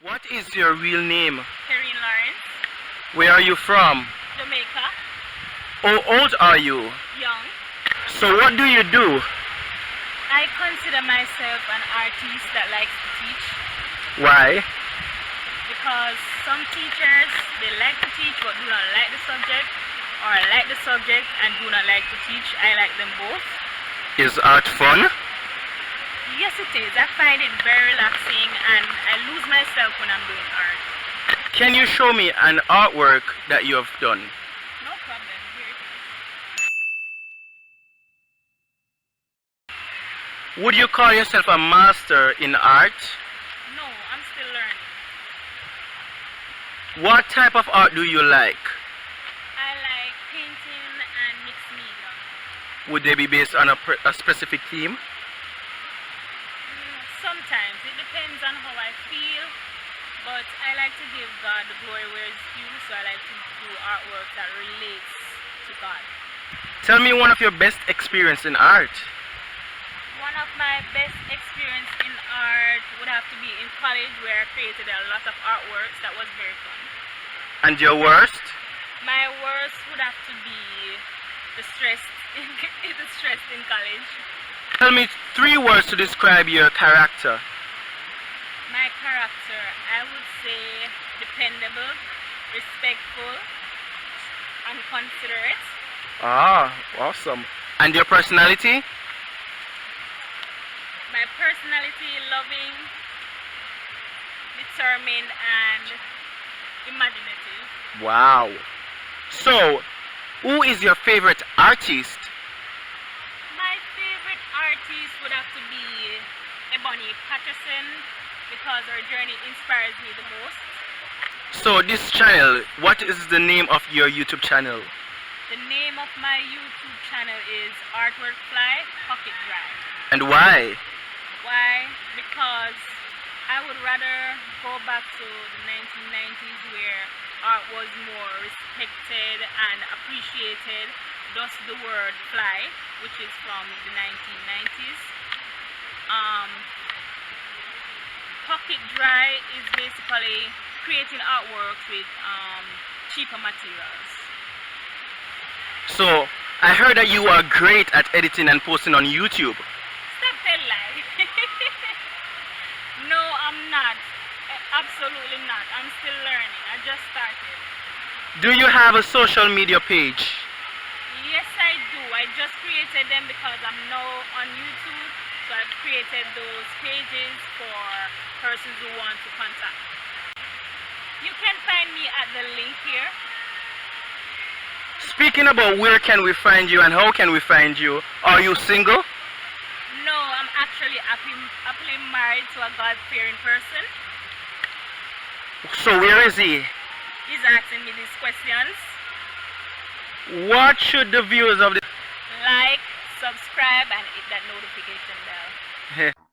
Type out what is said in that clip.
What is your real name? Karine Lawrence, Where are you from? Jamaica, How old are you? young. So what do you do? I consider myself an artist that likes to teach Why? because some teachers, they like to teach but do not like the subject, or like the subject and do not like to teach. I like them both. Is art fun? Yes, it is. I find it very relaxing and I lose myself when I'm doing art. Can you show me an artwork that you have done? No problem. Here it is. Would you call yourself a master in art? No, I'm still learning. What type of art do you like? I like painting and mixed media. Would they be based on a specific theme? Sometimes it depends on how I feel, but I like to give God the glory where it's due, so I like to do artwork that relates to God. Tell me one of your best experience in art. One of my best experience in art would have to be in college, where I created a lot of artworks. That was very fun. And your worst? My worst would have to be the stress in college. Tell me 3 words to describe your character. My character, I would say dependable, respectful, and considerate. Ah, awesome. And your personality? My personality, loving, determined, and imaginative. Wow. So, who is your favorite artist? My favorite artist would have to be Ebony Patterson because her journey inspires me the most. So, this channel, what is the name of your YouTube channel? The name of my YouTube channel is Artwork Fly Pocket Drive. And why? Why? Because I would rather go back to the 1990s where art was more respected and appreciated. Thus the word fly, which is from the 1990s. Pocket dry is basically creating artworks with cheaper materials. So, I heard that you are great at editing and posting on YouTube. Stop that lie. No, I'm not. Absolutely not. I'm still learning. I just started. Do you have a social media page? Yes, I do. I just created them because I'm now on YouTube. So I've created those pages for persons who want to contact. You can find me at the link here. Speaking about where can we find you and how can we find you, are you single? No, I'm actually happily married to a God-fearing person. So where is he? He's asking me these questions. What should the viewers of this Like, subscribe, and hit that notification bell.